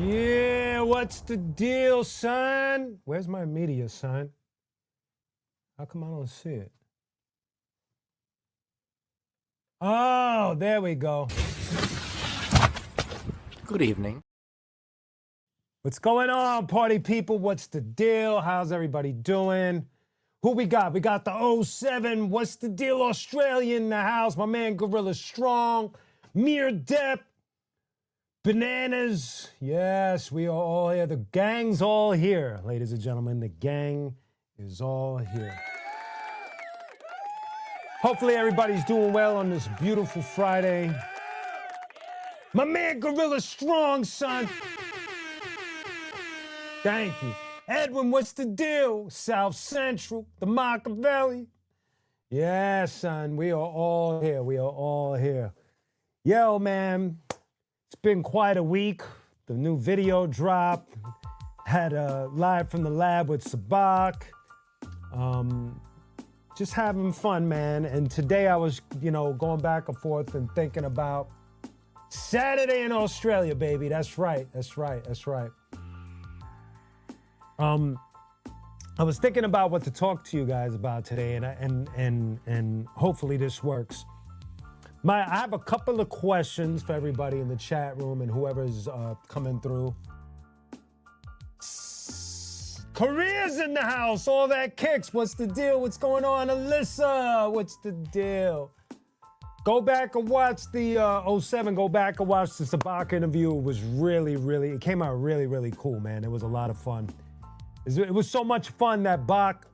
Yeah, what's the deal, son? Where's my media, son? How come I don't see it? Oh, there we go. Good evening. What's going on, party people? What's the deal? How's everybody doing? Who we got? We got the 07. What's the deal? Australia in the house. My man Gorilla Strong. Mere Depp. Bananas. Yes, we are all here. The gang's all here, ladies and gentlemen. The gang is all here. Hopefully everybody's doing well on this beautiful Friday. My man Gorilla Strong, son. Thank you. Edwin, what's the deal? South Central, the Machiavelli. Yeah, son, we are all here. We are all here. Yo, man, it's been quite a week. The new video dropped. Had a live from the lab with Sabak. Just having fun, man. And today I was, going back and forth and thinking about Saturday in Australia, baby. That's right. That's right. That's right. I was thinking about what to talk to you guys about today, and hopefully this works. I have a couple of questions for everybody in the chat room and whoever's coming through. Korea's in the house, all that kicks. What's the deal? What's going on, Alyssa? What's the deal? Go back and watch the 07. Go back and watch the Sabak interview. It was it came out really cool, man. It was a lot of fun. It was so much fun that Bach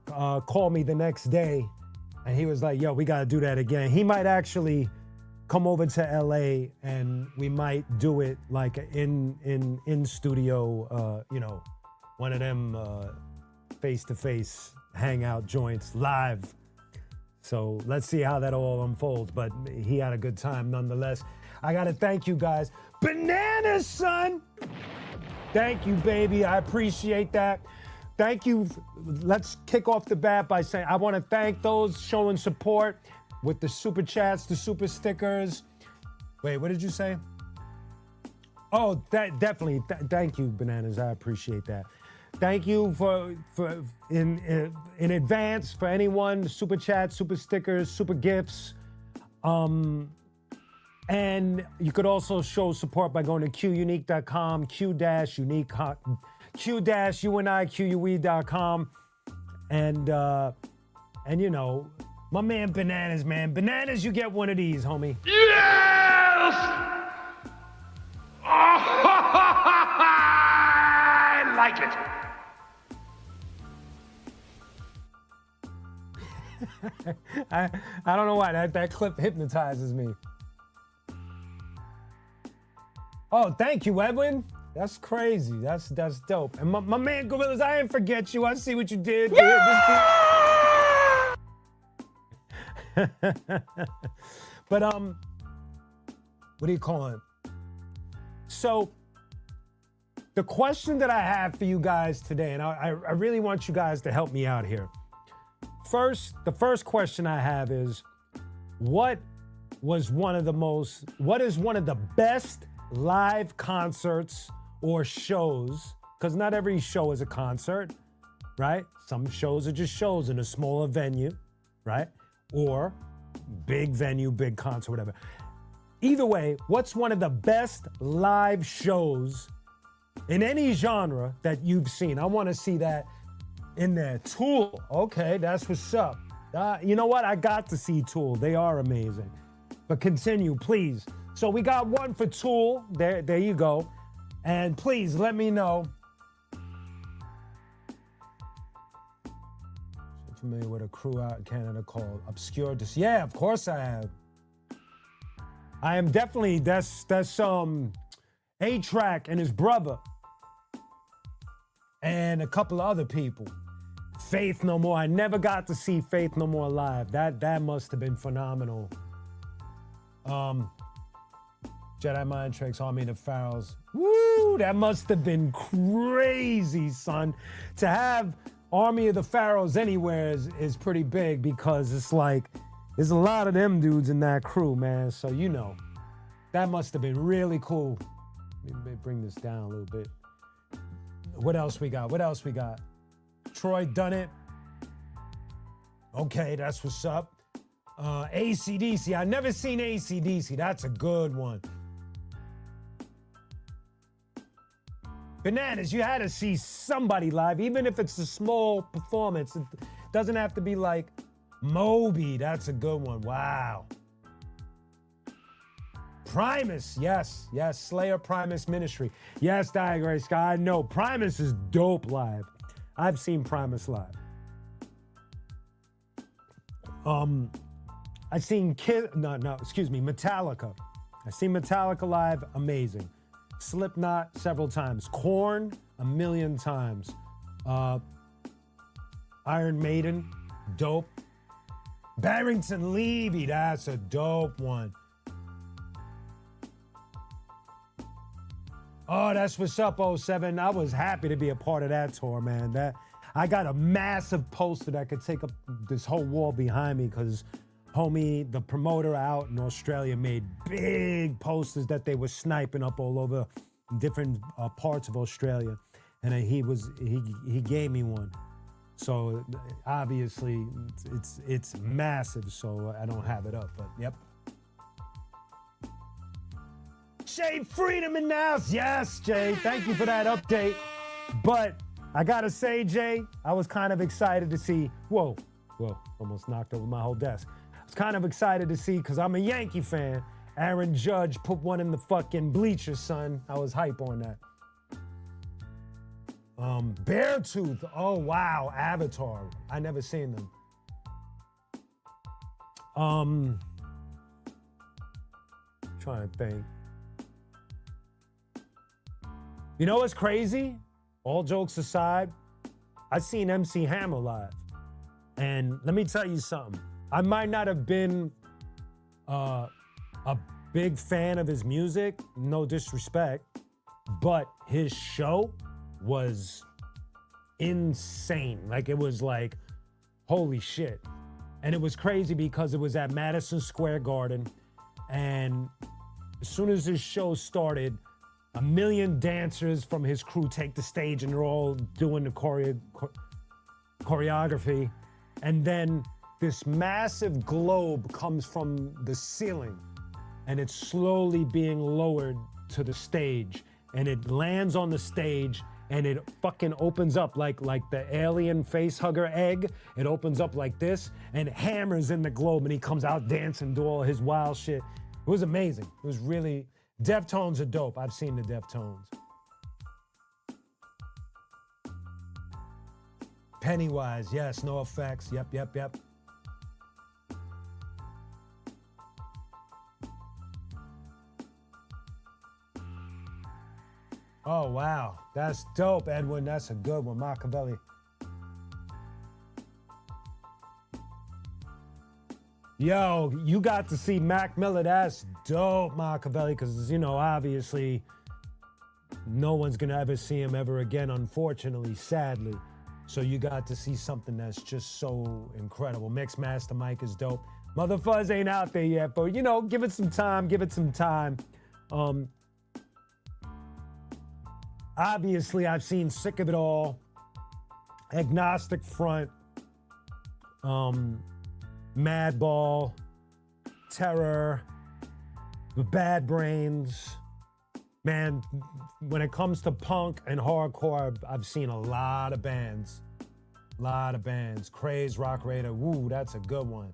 called me the next day, and he was like, yo, we got to do that again. He might actually come over to LA, and we might do it like in studio, one of them face-to-face hangout joints live. So let's see how that all unfolds, but he had a good time nonetheless. I got to thank you guys. Bananas, son! Thank you, baby. I appreciate that. Thank you. Let's kick off the bat by saying I want to thank those showing support with the super chats, the super stickers. Wait, what did you say? Oh, definitely. Thank you, Bananas. I appreciate that. Thank you for in advance for anyone, super chats, super stickers, super gifts. And you could also show support by going to qunique.com, q-unique.com, and my man Bananas, man. Bananas, you get one of these, homie. Yes! I like it. I don't know why that clip hypnotizes me. Oh, thank you, Edwin. That's crazy. That's dope. And my man Gorillas, I didn't forget you. I see what you did. Yeah! But what do you call it? So the question that I have for you guys today, and I really want you guys to help me out here. The first question I have is, what is one of the best live concerts or shows, because not every show is a concert, right? Some shows are just shows in a smaller venue, right? Or big venue, big concert, whatever. Either way, what's one of the best live shows in any genre that you've seen? I want to see that in there. Tool. Okay, that's what's up. You know what? I got to see Tool. They are amazing. But continue, please. So we got one for Tool. There you go. And please let me know. So familiar with a crew out in Canada called Obscure. Yeah, of course I have. I am definitely, that's A-Track and his brother. And a couple of other people. Faith No More. I never got to see Faith No More live. That must have been phenomenal. Jedi Mind Tricks, Army of the Pharaohs. Woo! That must have been crazy, son. To have Army of the Pharaohs anywhere is pretty big, because it's like, there's a lot of them dudes in that crew, man. So, that must have been really cool. Let me bring this down a little bit. What else we got? What else we got? Troy done it. Okay, that's what's up. AC/DC. I never seen AC/DC. That's a good one. Bananas, you had to see somebody live, even if it's a small performance. It doesn't have to be like Moby. That's a good one. Wow. Primus, yes, Slayer Primus Ministry. Yes, Diagram Sky, I know. Primus is dope live. I've seen Primus live. I've seen Metallica. I've seen Metallica live, amazing. Slipknot several times. Korn, 1,000,000 times. Iron Maiden, dope. Barrington Levy, that's a dope one. Oh, that's what's up, 07. I was happy to be a part of that tour, man. I got a massive poster that could take up this whole wall behind me because homie, the promoter out in Australia, made big posters that they were sniping up all over different parts of Australia. And he gave me one. So obviously it's massive, so I don't have it up, but yep. Jay Freedom in the house. Yes, Jay, thank you for that update. But I gotta say, Jay, I was kind of excited to see, whoa, almost knocked over my whole desk. I was kind of excited to see, because I'm a Yankee fan, Aaron Judge put one in the fucking bleachers, son. I was hype on that. Beartooth, oh wow, Avatar. I never seen them. Trying to think. You know what's crazy? All jokes aside, I've seen MC Hammer live. And let me tell you something. I might not have been a big fan of his music, no disrespect, but his show was insane. Like, it was like, holy shit. And it was crazy because it was at Madison Square Garden. And as soon as his show started, 1,000,000 dancers from his crew take the stage and they're all doing the choreography. And then this massive globe comes from the ceiling and it's slowly being lowered to the stage. And it lands on the stage and it fucking opens up like the alien face hugger egg. It opens up like this and hammers in the globe and he comes out dancing, do all his wild shit. It was amazing. It was really, Deftones are dope. I've seen the Deftones. Pennywise, yes, no effects. Yep. Oh, wow. That's dope, Edwin. That's a good one. Machiavelli. Yo, you got to see Mac Miller. That's dope, Machiavelli, because, you know, obviously, no one's going to ever see him ever again, unfortunately, sadly. So you got to see something that's just so incredible. Mixmaster Mike is dope. Mother Fuzz ain't out there yet, but, you know, give it some time. Obviously, I've seen Sick of It All, Agnostic Front, Madball, Terror, The Bad Brains. Man, when it comes to punk and hardcore, I've seen a lot of bands. Craze, Rock Raider, woo, that's a good one.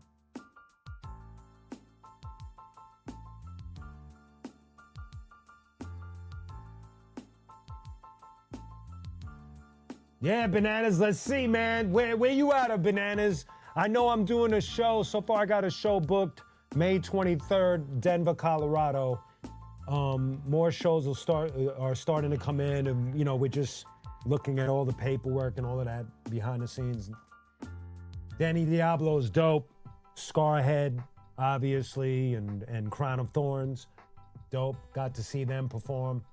Yeah, Bananas, let's see, man. Where you out of, Bananas? I know I'm doing a show. So far, I got a show booked May 23rd, Denver, Colorado. More shows are starting to come in, and you know, we're just looking at all the paperwork and all of that behind the scenes. Danny Diablo's dope. Scarhead, obviously, and Crown of Thorns, dope. Got to see them perform.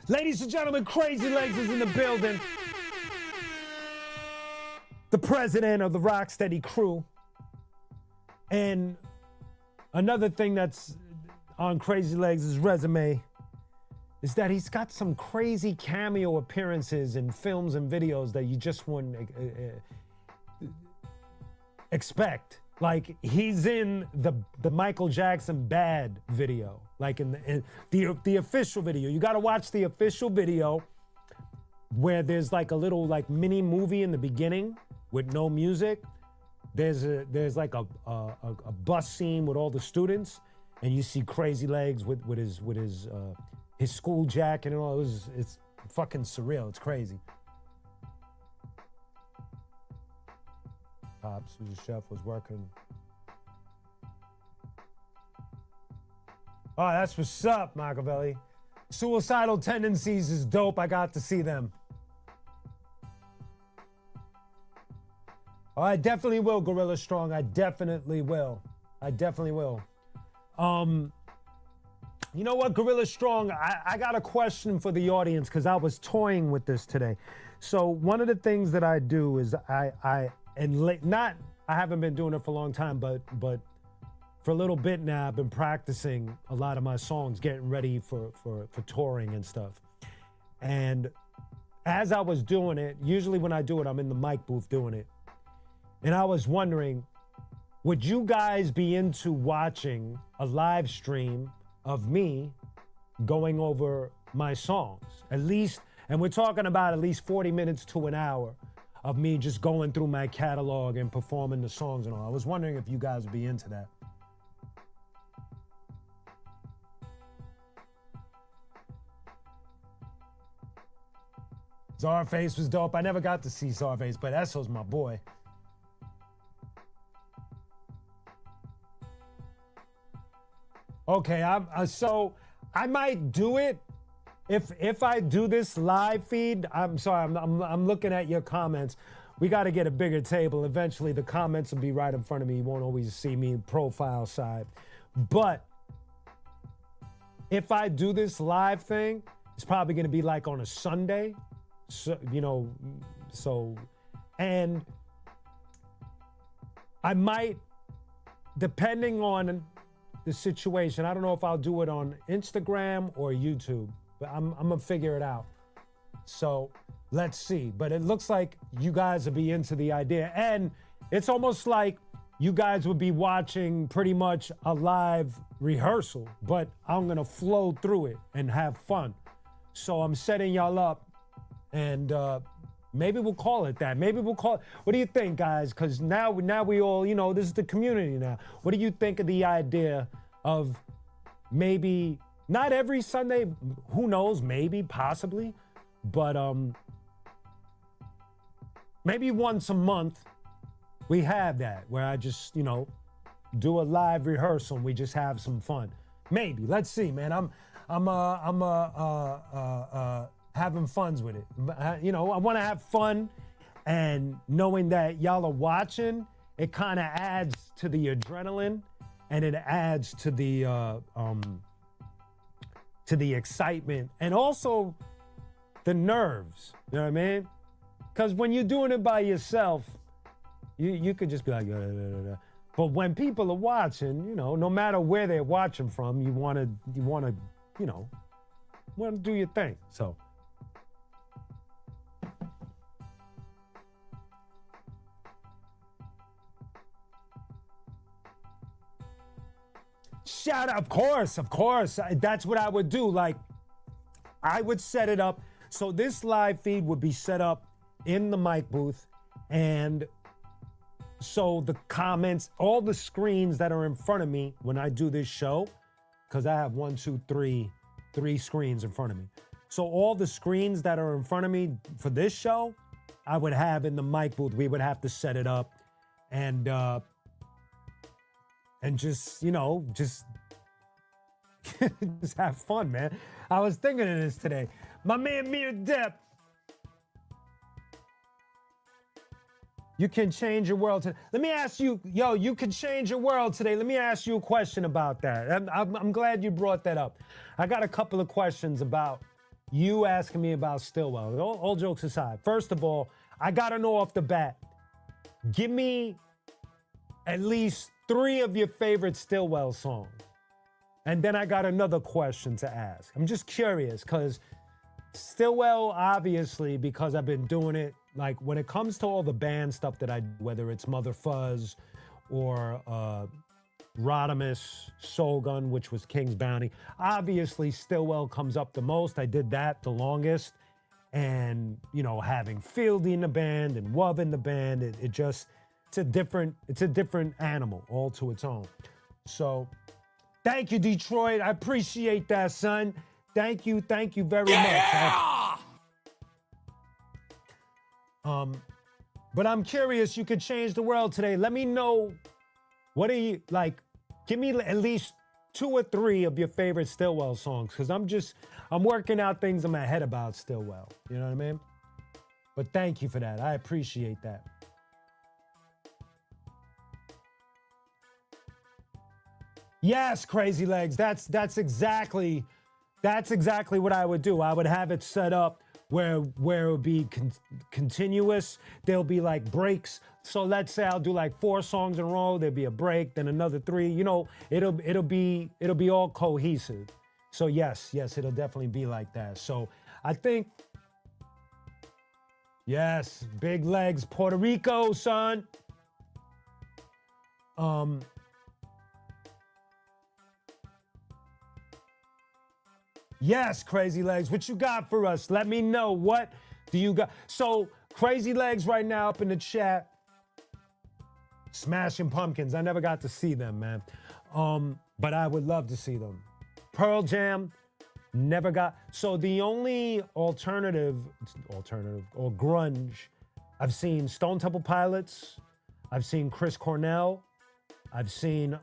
Ladies and gentlemen, Crazy Legs is in the building. The president of the Rocksteady crew. And another thing that's on Crazy Legs' resume is that he's got some crazy cameo appearances in films and videos that you just wouldn't expect. Like he's in the Michael Jackson Bad video, like in the official video. You got to watch the official video where there's like a little like mini movie in the beginning with no music. There's like a bus scene with all the students, and you see Crazy Legs with his school jacket and all. It's fucking surreal. It's crazy. Pops, who's a chef, was working. Oh, that's what's up, Machiavelli. Suicidal Tendencies is dope. I got to see them. Oh, I definitely will, Gorilla Strong. I definitely will. I definitely will. You know what, Gorilla Strong? I got a question for the audience because I was toying with this today. So one of the things that I do is I haven't been doing it for a long time, but for a little bit now, I've been practicing a lot of my songs, getting ready for touring and stuff. And as I was doing it, usually when I do it, I'm in the mic booth doing it. And I was wondering, would you guys be into watching a live stream of me going over my songs? At least, and we're talking about at least 40 minutes to an hour of me just going through my catalog and performing the songs and all. I was wondering if you guys would be into that. Czarface was dope. I never got to see Czarface, but Esso's my boy. Okay, so I might do it if I do this live feed. I'm sorry, I'm looking at your comments. We got to get a bigger table. Eventually, the comments will be right in front of me. You won't always see me profile side. But if I do this live thing, it's probably going to be like on a Sunday. So, and I might, depending on the situation, I don't know if I'll do it on Instagram or YouTube, but I'm gonna figure it out. So let's see. But it looks like you guys will be into the idea, and it's almost like you guys would be watching pretty much a live rehearsal, but I'm gonna flow through it and have fun. So I'm setting y'all up, and maybe we'll call it that. Maybe we'll call it, what do you think, guys? Because now we all, this is the community now. What do you think of the idea of maybe, not every Sunday, who knows, maybe, possibly, but maybe once a month we have that, where I just, do a live rehearsal and we just have some fun. Maybe, let's see, man. I'm having funs with it. I want to have fun, and knowing that y'all are watching, it kind of adds to the adrenaline, and it adds to the excitement, and also the nerves. You know what I mean? Because when you're doing it by yourself, you could just be like, but when people are watching, no matter where they're watching from, you want to do your thing. So. Shout out, of course. That's what I would do. Like, I would set it up. So this live feed would be set up in the mic booth. And so the comments, all the screens that are in front of me when I do this show, because I have three screens in front of me. So all the screens that are in front of me for this show, I would have in the mic booth. We would have to set it up and just, just have fun, man. I was thinking of this today. My man, Mir Depp. You can change your world today. Let me ask you, you can change your world today. Let me ask you a question about that. I'm glad you brought that up. I got a couple of questions about you asking me about Stillwell. All jokes aside. First of all, I got to know off the bat, give me at least 3 of your favorite Stillwell songs. And then I got another question to ask. I'm just curious because Stillwell, obviously, because I've been doing it, like when it comes to all the band stuff that I do, whether it's Mother Fuzz or Rodimus, Soul Gun, which was King's Bounty, obviously Stillwell comes up the most. I did that the longest. And, you know, having Fieldy in the band and Wub in the band, it's a different animal all to its own. So thank you, Detroit. I appreciate that, son. Thank you very much. But I'm curious, you could change the world today. Let me know, what are you, like, give me at least 2 or 3 of your favorite Stillwell songs, because I'm working out things in my head about Stillwell. You know what I mean? But thank you for that. I appreciate that. Yes, Crazy Legs. That's exactly what I would do. I would have it set up where it would be continuous. There'll be like breaks. So let's say I'll do like 4 songs in a row. There'll be a break, then another 3. You know, it'll be all cohesive. So yes, it'll definitely be like that. So I think, yes, Big Legs, Puerto Rico, son. Yes, Crazy Legs, what you got for us? Let me know, what do you got? So Crazy Legs right now up in the chat, Smashing Pumpkins. I never got to see them, man. But I would love to see them. Pearl Jam, never got. So the only alternative or grunge, I've seen Stone Temple Pilots, I've seen Chris Cornell, I've seen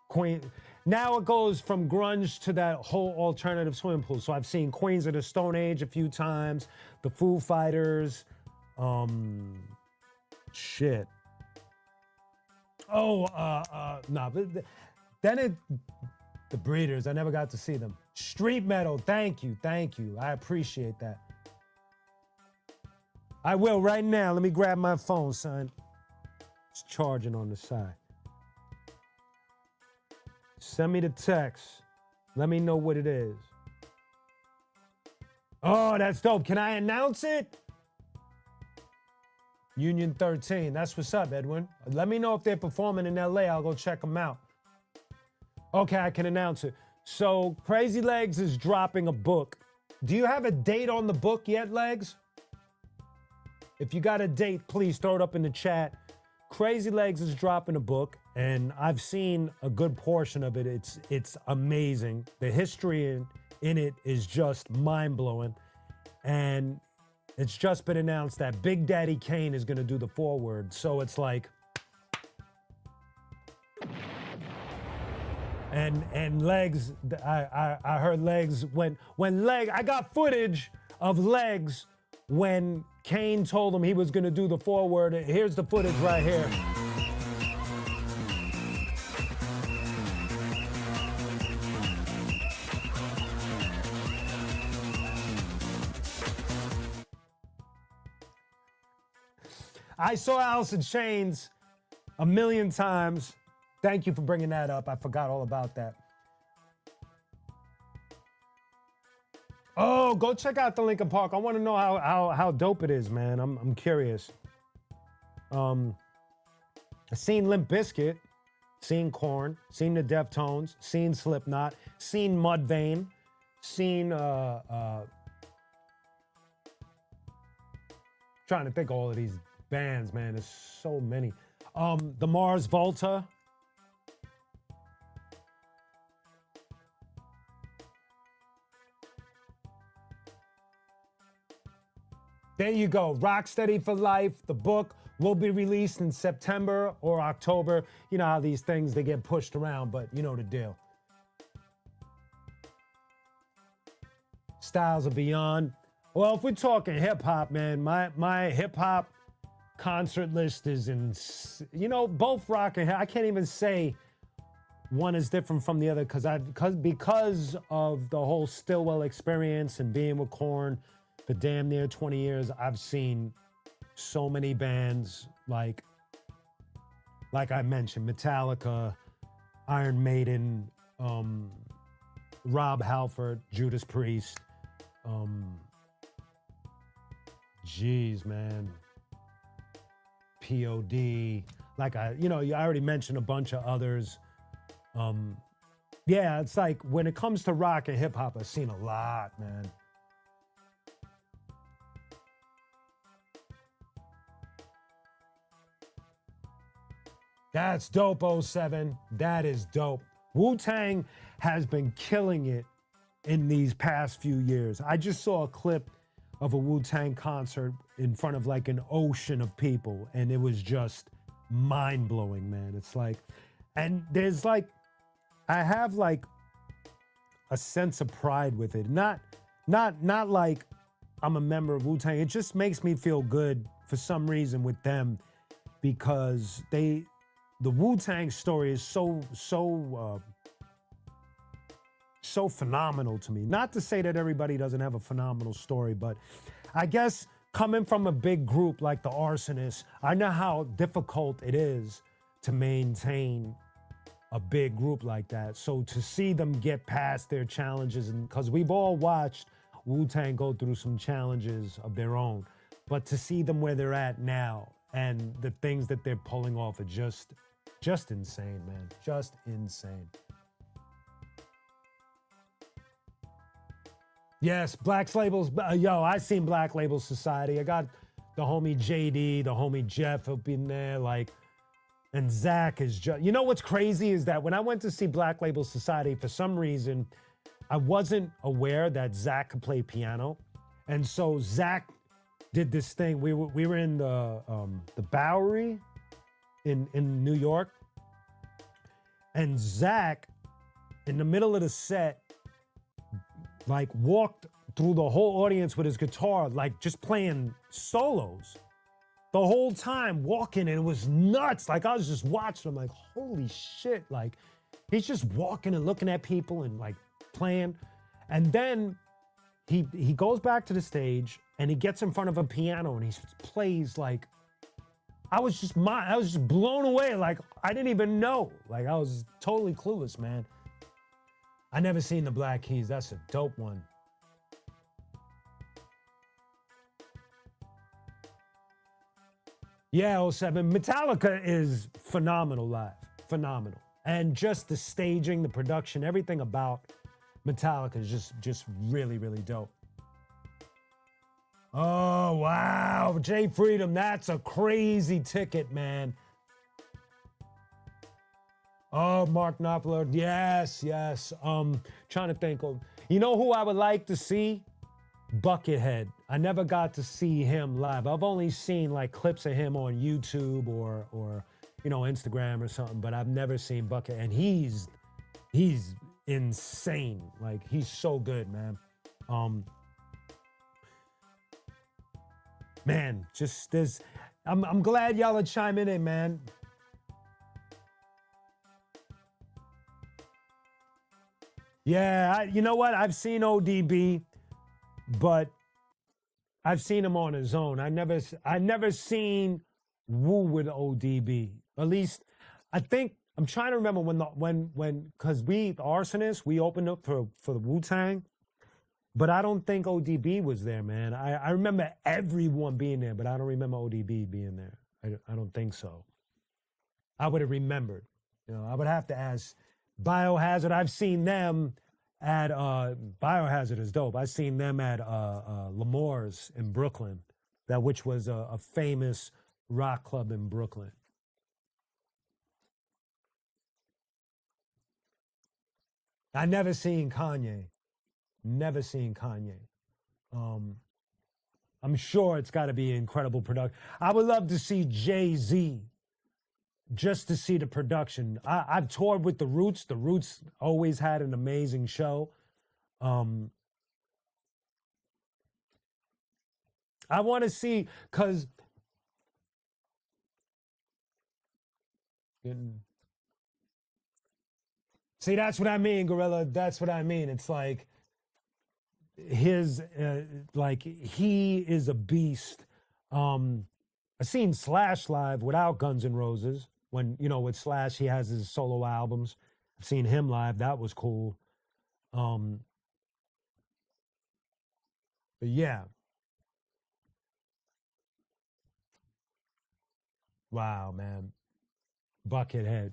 Queen. Now it goes from grunge to that whole alternative swimming pool. So I've seen Queens of the Stone Age a few times, the Foo Fighters, shit. The Breeders, I never got to see them. Street Metal, thank you. I appreciate that. I will right now. Let me grab my phone, son. It's charging on the side. Send me the text. Let me know what it is. Oh, that's dope. Can I announce it? Union 13. That's what's up, Edwin. Let me know if they're performing in LA. I'll go check them out. Okay, I can announce it. So Crazy Legs is dropping a book. Do you have a date on the book yet, Legs? If you got a date, please throw it up in the chat. Crazy Legs is dropping a book, and I've seen a good portion of it. It's amazing. The history in it is just mind-blowing. And it's just been announced that Big Daddy Kane is going to do the foreword. So it's like... And Legs, I heard Legs when I got footage of Legs when Kane told him he was going to do the foreword. Here's the footage right here. I saw Alice in Chains a million times. Thank you for bringing that up. I forgot all about that. Oh, go check out the Linkin Park. I want to know how dope it is, man. I'm curious. I've seen Limp Bizkit, seen Korn, seen the Deftones, seen Slipknot, seen Mudvayne, seen trying to think of all of these bands, man. There's so many. The Mars Volta. There you go. Rocksteady for Life. The book will be released in September or October. You know how these things, they get pushed around, but you know the deal. Styles of Beyond. Well, if we're talking hip hop, man, my hip hop concert list is in, you know, both rock and I can't even say one is different from the other because of the whole Stillwell experience and being with Korn for damn near 20 years. I've seen so many bands like I mentioned, Metallica, Iron Maiden, Rob Halford, Judas Priest. Geez, man. POD. I already mentioned a bunch of others. Yeah, it's like when it comes to rock and hip hop, I've seen a lot, man. That's dope, '07. That is dope. Wu-Tang has been killing it in these past few years. I just saw a clip of a Wu-Tang concert in front of like an ocean of people, and it was just mind-blowing, man. It's like, and there's like, I have like a sense of pride with it. Not like I'm a member of Wu-Tang. It just makes me feel good for some reason with them, because the Wu-Tang story is so phenomenal to me. Not to say that everybody doesn't have a phenomenal story, but I guess coming from a big group like the Arsonists, I know how difficult it is to maintain a big group like that. So to see them get past their challenges, and because we've all watched Wu-Tang go through some challenges of their own, but to see them where they're at now and the things that they're pulling off are just insane, man. Just insane. Yes, Black Labels. Yo, I seen Black Label Society. I got the homie JD, the homie Jeff up in there, like, and Zach is just, you know what's crazy is that when I went to see Black Label Society, for some reason, I wasn't aware that Zach could play piano. And so Zach did this thing. We were in the Bowery in New York. And Zach, in the middle of the set, like walked through the whole audience with his guitar, like just playing solos the whole time, walking, and it was nuts. Like I was just watching him like, holy shit. Like he's just walking and looking at people and like playing. And then he goes back to the stage and he gets in front of a piano and he plays like, I was just blown away. Like I didn't even know. Like I was totally clueless, man. I never seen the Black Keys. That's a dope one. Yeah, '07. Metallica is phenomenal live. Phenomenal. And just the staging, the production, everything about Metallica is just really, really dope. Oh, wow. Jay Freedom, that's a crazy ticket, man. Oh, Mark Knopfler, yes. Trying to think of, you know who I would like to see? Buckethead. I never got to see him live. I've only seen like clips of him on YouTube or Instagram or something, but I've never seen Buckethead. And he's insane. Like he's so good, man. Man, just this. I'm glad y'all are chiming in, man. Yeah, you know what? I've seen ODB, but I've seen him on his own. I never seen Wu with ODB. At least, I think I'm trying to remember when because the Arsonists, we opened up for the Wu-Tang, but I don't think ODB was there, man. I remember everyone being there, but I don't remember ODB being there. I don't think so. I would have remembered. I would have to ask. Biohazard, I've seen them at Biohazard is dope. I've seen them at L'Amour's in Brooklyn, which was a famous rock club in Brooklyn. I never seen Kanye. Never seen Kanye. I'm sure it's got to be incredible production. I would love to see Jay-Z. Just to see the production. I've toured with the Roots. The Roots always had an amazing show. I want to see, because see, that's what I mean, Gorilla. That's what I mean. It's like he is a beast. I seen Slash live without Guns N' Roses. When, you know, with Slash, he has his solo albums. I've seen him live. That was cool. But yeah. Wow, man. Buckethead.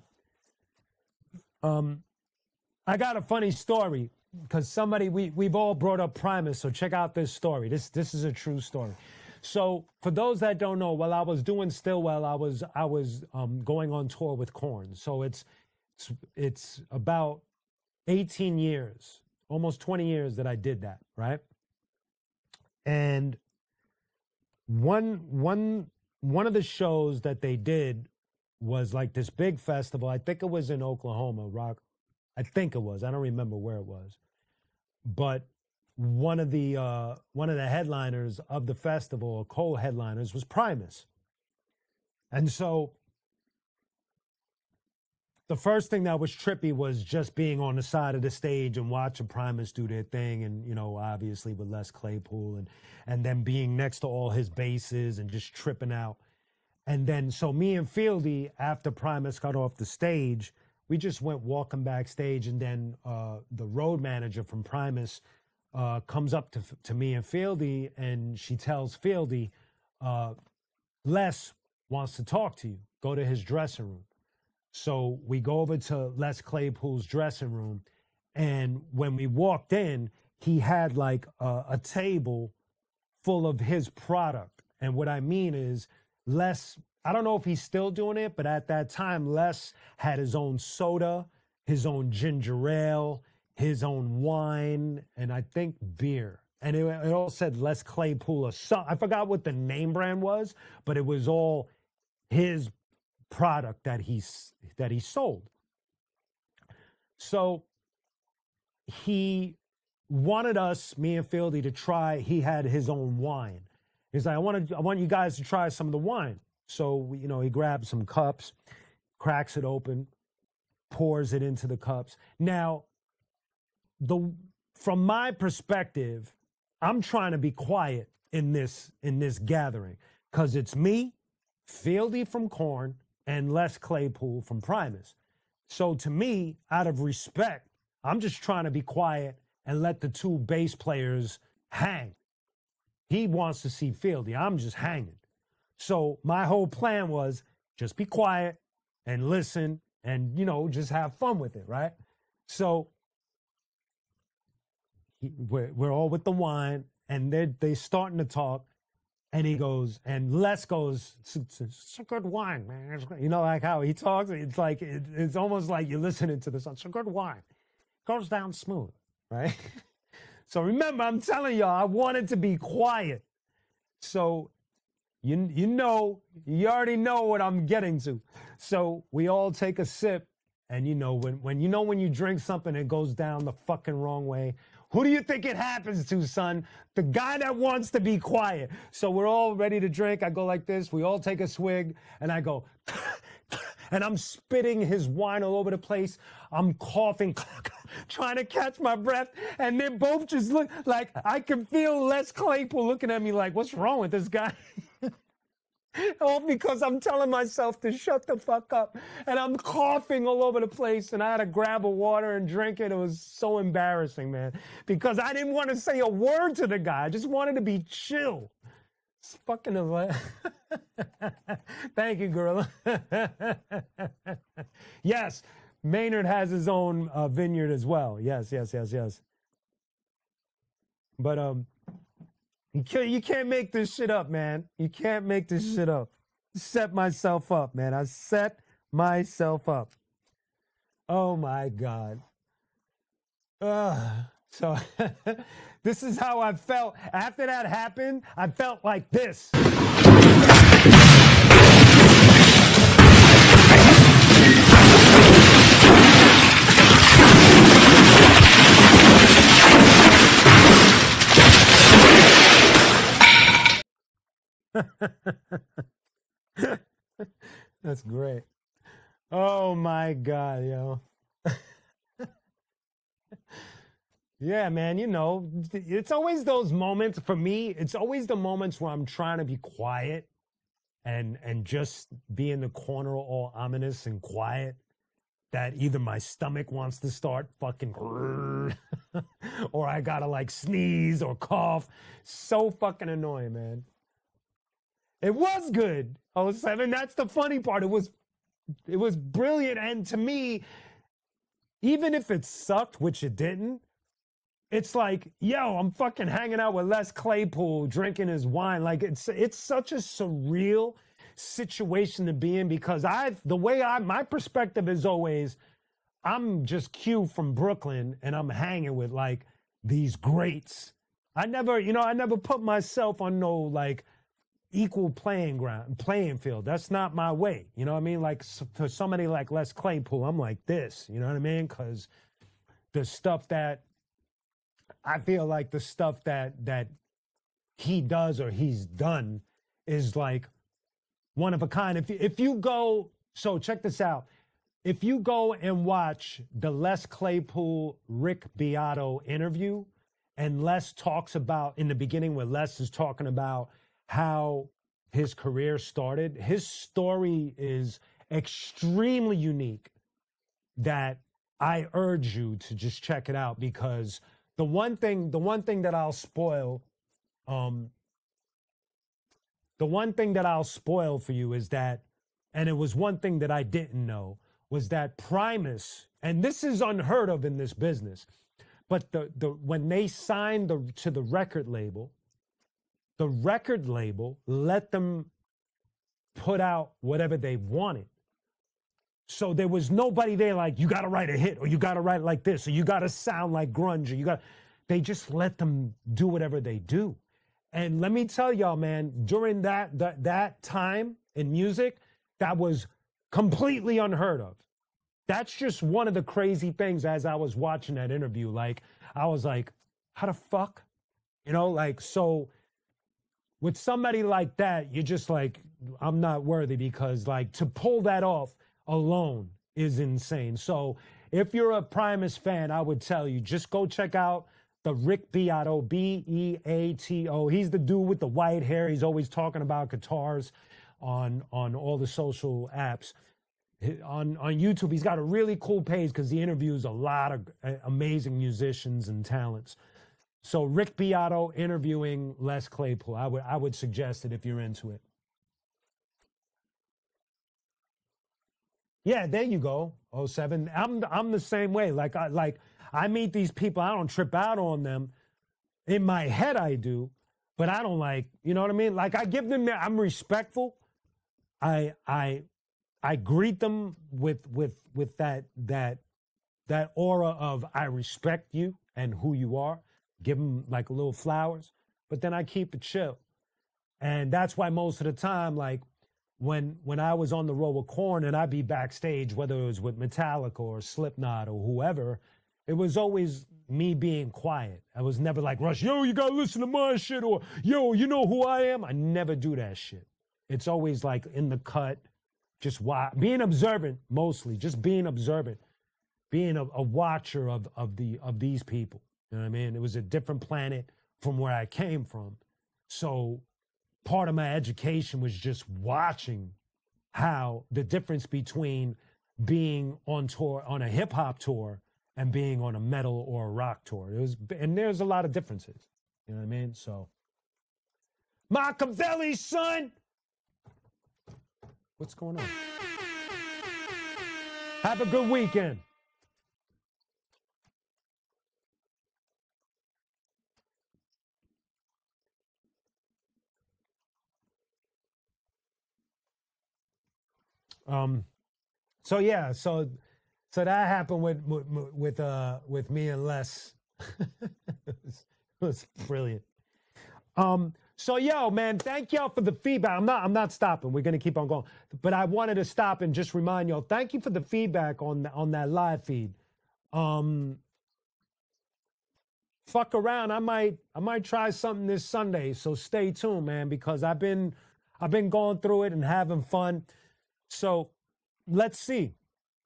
I got a funny story because we've all brought up Primus, so check out this story. This is a true story. So for those that don't know, while I was doing Stillwell, I was going on tour with Korn. So it's about 18 years, almost 20 years that I did that, right? And one of the shows that they did was like this big festival. I think it was in Oklahoma, Rock. I think it was. I don't remember where it was. But one of the headliners of the festival, or co-headliners, was Primus. And so the first thing that was trippy was just being on the side of the stage and watching Primus do their thing, and, you know, obviously with Les Claypool, and then being next to all his basses and just tripping out. And then, so me and Fieldy, after Primus got off the stage, we just went walking backstage, and then the road manager from Primus comes up to me and Fieldy, and she tells Fieldy, Les wants to talk to you. Go to his dressing room. So we go over to Les Claypool's dressing room, and when we walked in, he had like a table full of his product. And what I mean is, Les, I don't know if he's still doing it, but at that time, Les had his own soda, his own ginger ale, his own wine, and I think beer. And it all said Les Claypool or something. I forgot what the name brand was, but it was all his product that he sold. So he wanted us, me and Fieldy, to try. He had his own wine. He's like, I want you guys to try some of the wine. So, you know, he grabs some cups, cracks it open, pours it into the cups. Now, from my perspective, I'm trying to be quiet in this gathering because it's me, Fieldy from Korn, and Les Claypool from Primus. So to me, out of respect, I'm just trying to be quiet and let the two bass players hang. He wants to see Fieldy. I'm just hanging. So my whole plan was just be quiet and listen and, you know, just have fun with it, right? So we're all with the wine, and they're starting to talk, and he goes, and Les goes, it's a good wine, man. You know, like how he talks, it's like, it's almost like you're listening to the song. It's a good wine. Goes down smooth, right? So remember, I'm telling y'all, I wanted to be quiet. So you already know what I'm getting to. So we all take a sip, and you know, when you drink something that goes down the fucking wrong way, who do you think it happens to, son? The guy that wants to be quiet. So we're all ready to drink. I go like this. We all take a swig, and I go, and I'm spitting his wine all over the place. I'm coughing, trying to catch my breath, and they both just look like I can feel Les Claypool looking at me like, what's wrong with this guy? All because I'm telling myself to shut the fuck up, and I'm coughing all over the place, and I had to grab a water and drink it. It was so embarrassing, man, because I didn't want to say a word to the guy. I just wanted to be chill. It's fucking hilarious. Thank you, Gorilla. Yes, Maynard has his own vineyard as well. Yes. But you can't make this shit up, man. You can't make this shit up. Set myself up, man. I set myself up. Oh my God. So this is how I felt. After that happened, I felt like this. That's great. Oh my God, yo. Yeah, man, you know, it's always those moments for me. It's always the moments where I'm trying to be quiet and just be in the corner all ominous and quiet that either my stomach wants to start fucking or I gotta like sneeze or cough. So fucking annoying, man. It was good. Oh, 07, that's the funny part. It was brilliant. And to me, even if it sucked, which it didn't, it's like, yo, I'm fucking hanging out with Les Claypool, drinking his wine. Like it's such a surreal situation to be in because my perspective is always, I'm just Q from Brooklyn and I'm hanging with like these greats. I never put myself on no like equal playing field. That's not my way. You know what I mean? Like for somebody like Les Claypool, I'm like this, you know what I mean? Cause the stuff that I feel like the stuff that he does or he's done is like one of a kind. If you go, so check this out. If you go and watch the Les Claypool, Rick Beato interview, and Les talks about, in the beginning where Les is talking about how his career started, his story is extremely unique that I urge you to just check it out because the one thing that I'll spoil, for you is that, and it was one thing that I didn't know, was that Primus, and this is unheard of in this business, but when they signed to the record label let them put out whatever they wanted. So there was nobody there like, you got to write a hit, or you got to write like this, or you got to sound like grunge, or they just let them do whatever they do. And let me tell y'all, man, during that time in music, that was completely unheard of. That's just one of the crazy things as I was watching that interview. Like, I was like, how the fuck? You know, like, so with somebody like that, you're just like, I'm not worthy, because like to pull that off alone is insane. So if you're a Primus fan, I would tell you, just go check out the Rick Beato, Beato. He's the dude with the white hair. He's always talking about guitars on all the social apps. On YouTube, he's got a really cool page because he interviews a lot of amazing musicians and talents. So Rick Beato interviewing Les Claypool, I would suggest it if you're into it. Yeah, there you go. 07. I'm the same way. Like I meet these people, I don't trip out on them. In my head I do, but I don't like, you know what I mean? Like I give them, I'm respectful. I greet them with that aura of I respect you and who you are. Give them like a little flowers, but then I keep it chill. And that's why most of the time, like when I was on the road with Korn and I'd be backstage, whether it was with Metallica or Slipknot or whoever, it was always me being quiet. I was never like, Rush, yo, you gotta listen to my shit, or yo, you know who I am? I never do that shit. It's always like in the cut, just being observant, mostly, just being observant, being a watcher of these people. You know what I mean? It was a different planet from where I came from. So part of my education was just watching how the difference between being on tour, on a hip hop tour, and being on a metal or a rock tour. And there's a lot of differences. You know what I mean? So Machiavelli, son! What's going on? Have a good weekend. So yeah, so that happened with me and Les. it was brilliant. So yo, man, thank y'all for the feedback. I'm not stopping. We're gonna keep on going. But I wanted to stop and just remind y'all, thank you for the feedback on that live feed. Fuck around. I might try something this Sunday. So stay tuned, man, because I've been going through it and having fun. So let's see.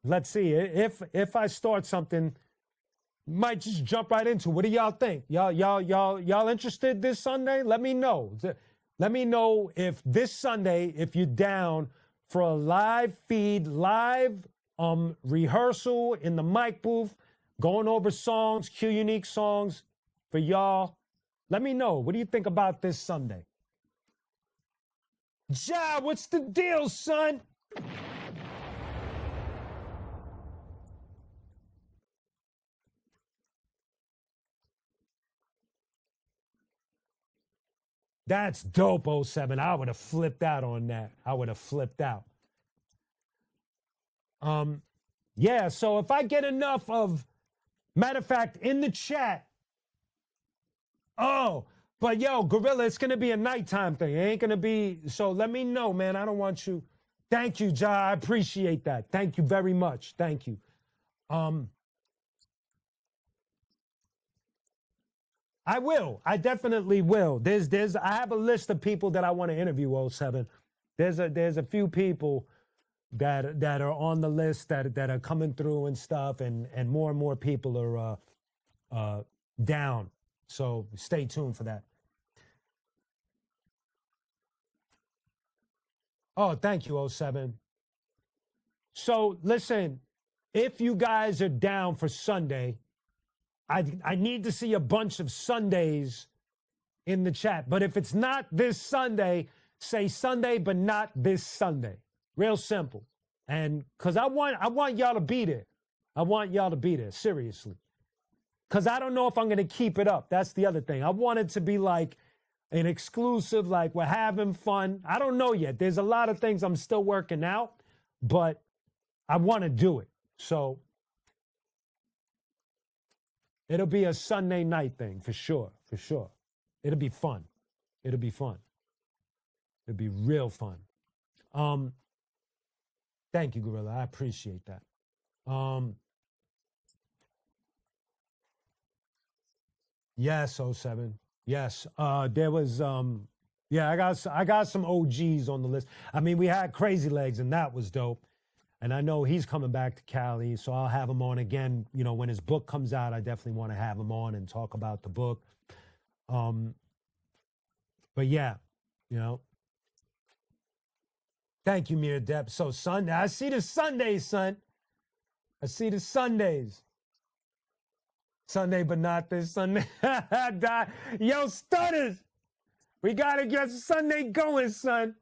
If I start something, might just jump right into it. What do y'all think? Y'all interested this Sunday? Let me know. Let me know if this Sunday, if you're down for a live feed, live rehearsal in the mic booth, going over songs, qunique songs for y'all. Let me know. What do you think about this Sunday? Ja, what's the deal, son? That's dope, '07. I would have flipped out on that. I would have flipped out. Yeah, so if I get enough of, matter of fact, in the chat, oh, but yo, Gorilla, it's gonna be a nighttime thing. It ain't gonna be, so let me know, man. I don't want you. Thank you, Ja. I appreciate that. Thank you very much. Thank you. I will. I definitely will. I have a list of people that I want to interview, '07. There's a few people that are on the list that are coming through and stuff, and more people are down. So stay tuned for that. Oh, thank you, '07. So listen, if you guys are down for Sunday, I need to see a bunch of Sundays in the chat. But if it's not this Sunday, say Sunday, but not this Sunday. Real simple. And because I want y'all to be there. I want y'all to be there, seriously. Because I don't know if I'm going to keep it up. That's the other thing. I want it to be like an exclusive, like we're having fun. I don't know yet. There's a lot of things I'm still working out, but I want to do it. So it'll be a Sunday night thing for sure, for sure. It'll be fun. It'll be fun. It'll be real fun. Thank you, Gorilla. I appreciate that. Yes, '07. Yes. There was yeah, I got some OGs on the list. I mean, we had Crazy Legs, and that was dope. And I know he's coming back to Cali, so I'll have him on again. You know, when his book comes out, I definitely want to have him on and talk about the book. But yeah, you know. Thank you, Mir Depp. So Sunday, I see the Sundays, son. I see the Sundays. Sunday, but not this Sunday. Yo, Stutters, we gotta get Sunday going, son.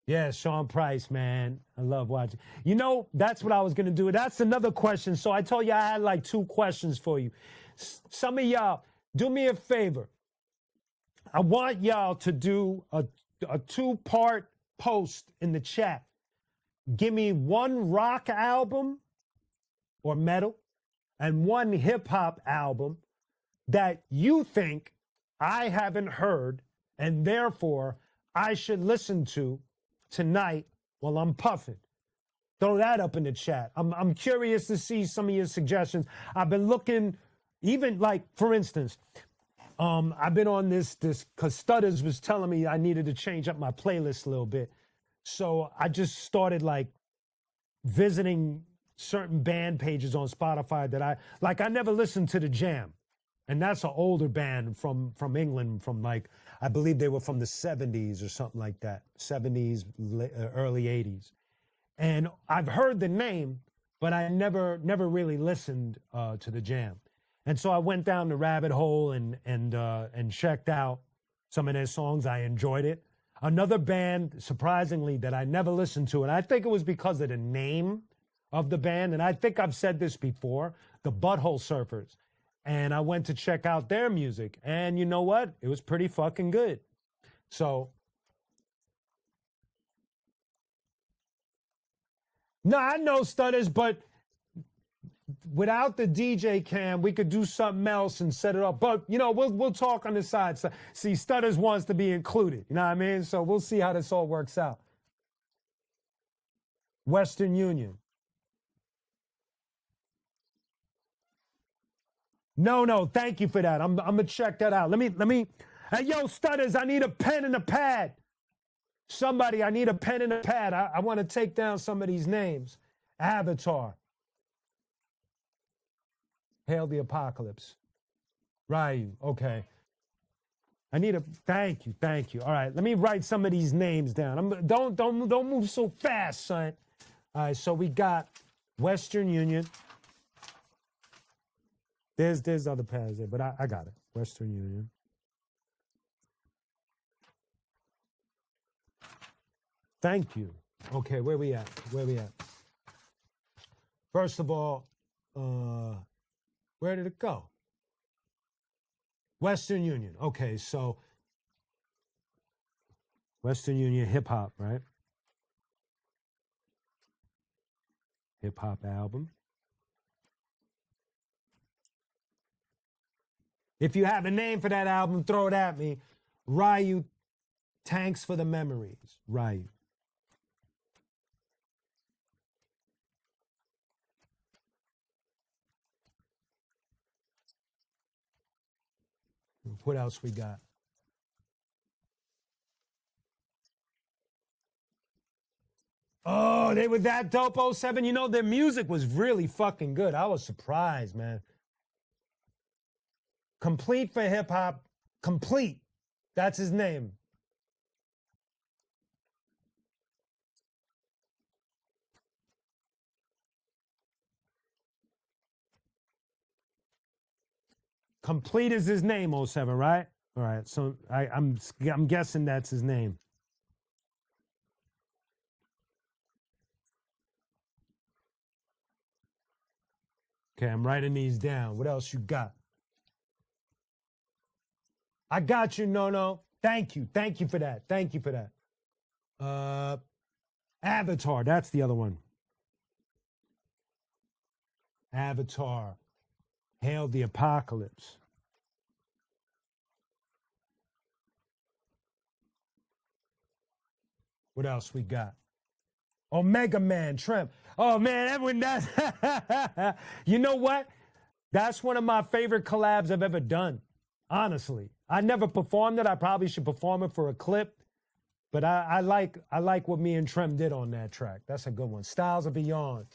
Yeah, Sean Price, man. I love watching. You know, that's what I was going to do. That's another question. So I told you I had like 2 questions for you. Some of y'all, do me a favor. I want y'all to do a 2-part post in the chat. Give me 1 rock album or metal and 1 hip hop album that you think I haven't heard and therefore I should listen to tonight while I'm puffing. Throw that up in the chat. I'm curious to see some of your suggestions. I've been looking, even like, for instance, I've been on this because Stutters was telling me I needed to change up my playlist a little bit. So I just started like visiting certain band pages on Spotify that I never listened to The Jam. And that's an older band from England, from like, I believe they were from the 70s or something like that, 70s, early 80s. And I've heard the name, but I never really listened to The Jam. And so I went down the rabbit hole and checked out some of their songs. I enjoyed it. Another band, surprisingly, that I never listened to, and I think it was because of the name of the band, and I think I've said this before, the Butthole Surfers. And I went to check out their music, and you know what? It was pretty fucking good. So, no, I know Stutters, but without the DJ cam, we could do something else and set it up. But, you know, we'll talk on the side. So, see, Stutters wants to be included. You know what I mean? So we'll see how this all works out. Western Union. No, thank you for that. I'm gonna check that out. Let me. Hey, yo, Stutters, I need a pen and a pad. Somebody, I need a pen and a pad. I want to take down some of these names. Avatar. Hail the Apocalypse. Ryu. Okay. I need a thank you. All right, let me write some of these names down. Don't move so fast, son. All right, so we got Western Union. There's other pads there, but I got it. Western Union. Thank you. Okay, where we at? First of all, where did it go? Western Union. Okay, so Western Union hip hop, right? Hip hop album. If you have a name for that album, throw it at me. Ryu, Tanks for the Memories. Ryu. What else we got? Oh, they were that dope, 07. You know, their music was really fucking good. I was surprised, man. Complete for hip hop. Complete. That's his name. Complete is his name, 07, right? All right, so I'm guessing that's his name. Okay, I'm writing these down. What else you got? I got you, no. Thank you for that. Avatar, that's the other one. Avatar. Hail the Apocalypse. What else we got? Omega Man, Tremp. Oh man, everyone that you know what? That's one of my favorite collabs I've ever done. Honestly. I never performed it. I probably should perform it for a clip. But I like what me and Trem did on that track. That's a good one. Styles of Beyond.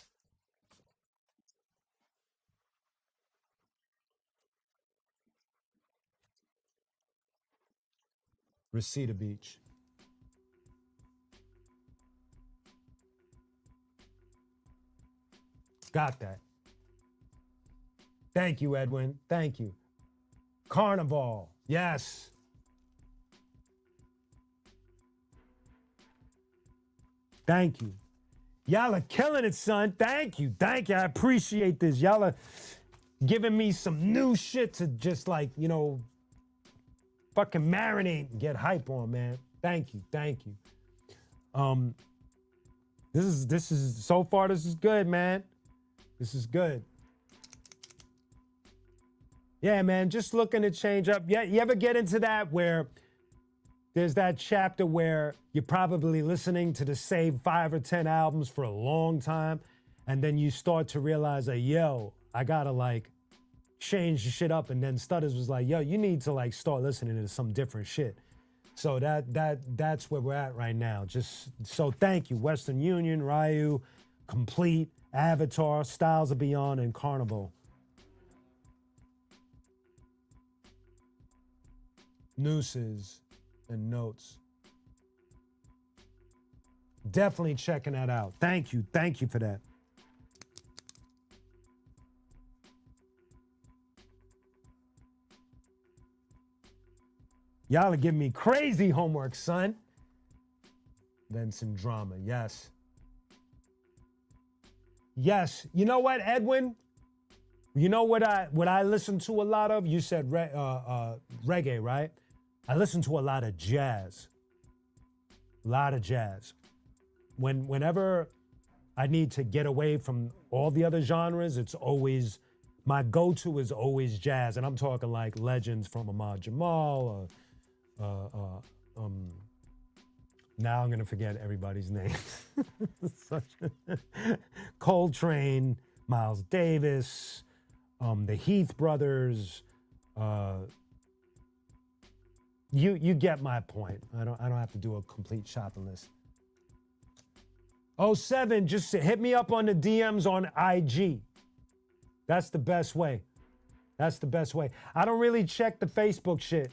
Reseda Beach. Got that. Thank you, Edwin. Thank you. Carnival. Yes. Thank you. Y'all are killing it, son. Thank you. I appreciate this. Y'all are giving me some new shit to just like, fucking marinate and get hype on, man. Thank you. This is so far, this is good, man. This is good. Yeah, man, just looking to change up. Yeah, you ever get into that where there's that chapter where you're probably listening to the same 5 or 10 albums for a long time, and then you start to realize that, yo, I gotta like change the shit up, and then Stutters was like, yo, you need to like start listening to some different shit. So that's where we're at right now. Just so thank you, Western Union, Ryu, Complete, Avatar, Styles of Beyond, and Carnival. Nooses and Notes. Definitely checking that out. Thank you for that. Y'all are giving me crazy homework, son. Then some drama, yes. Yes, you know what, Edwin? You know what I listen to a lot of? You said reggae, right? I listen to a lot of jazz. Whenever I need to get away from all the other genres, it's always, my go-to is always jazz. And I'm talking like legends from Ahmad Jamal, now I'm gonna forget everybody's name. Coltrane, Miles Davis, the Heath brothers, You get my point. I don't have to do a complete shopping list. Oh, 07, just hit me up on the DMs on IG. That's the best way. That's the best way. I don't really check the Facebook shit.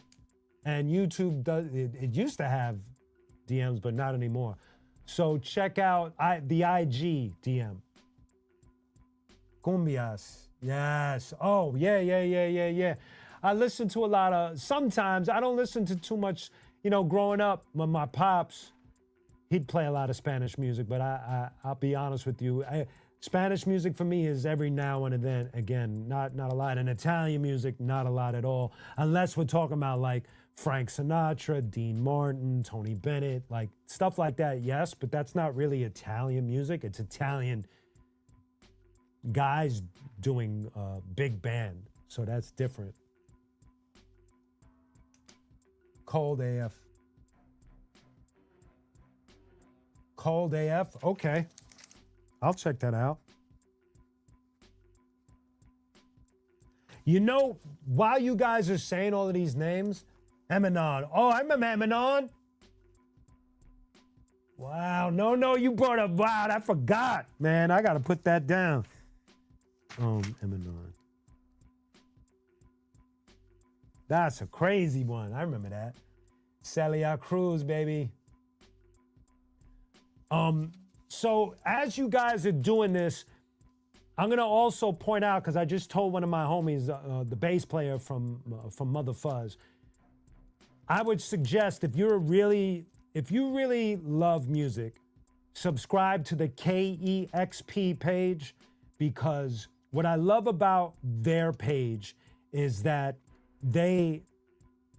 And YouTube does, it used to have DMs, but not anymore. So check out the IG DM. Cumbias. Yes. Oh, yeah. I listen to a lot of, sometimes I don't listen to too much, growing up, when my pops, he'd play a lot of Spanish music, but I'll be honest with you. Spanish music for me is every now and then, again, not a lot. And Italian music, not a lot at all, unless we're talking about like Frank Sinatra, Dean Martin, Tony Bennett, like stuff like that, yes, but that's not really Italian music. It's Italian guys doing big band, so that's different. Cold AF. Cold AF, okay. I'll check that out. While you guys are saying all of these names, Eminon. Oh, I remember Eminon. Wow, no, you brought up, wow, I forgot. Man, I got to put that down. Eminon. That's a crazy one. I remember that. Celia Cruz, baby. So as you guys are doing this, I'm gonna also point out, because I just told one of my homies, the bass player from Mother Fuzz, I would suggest if you really love music, subscribe to the KEXP page, because what I love about their page is that they,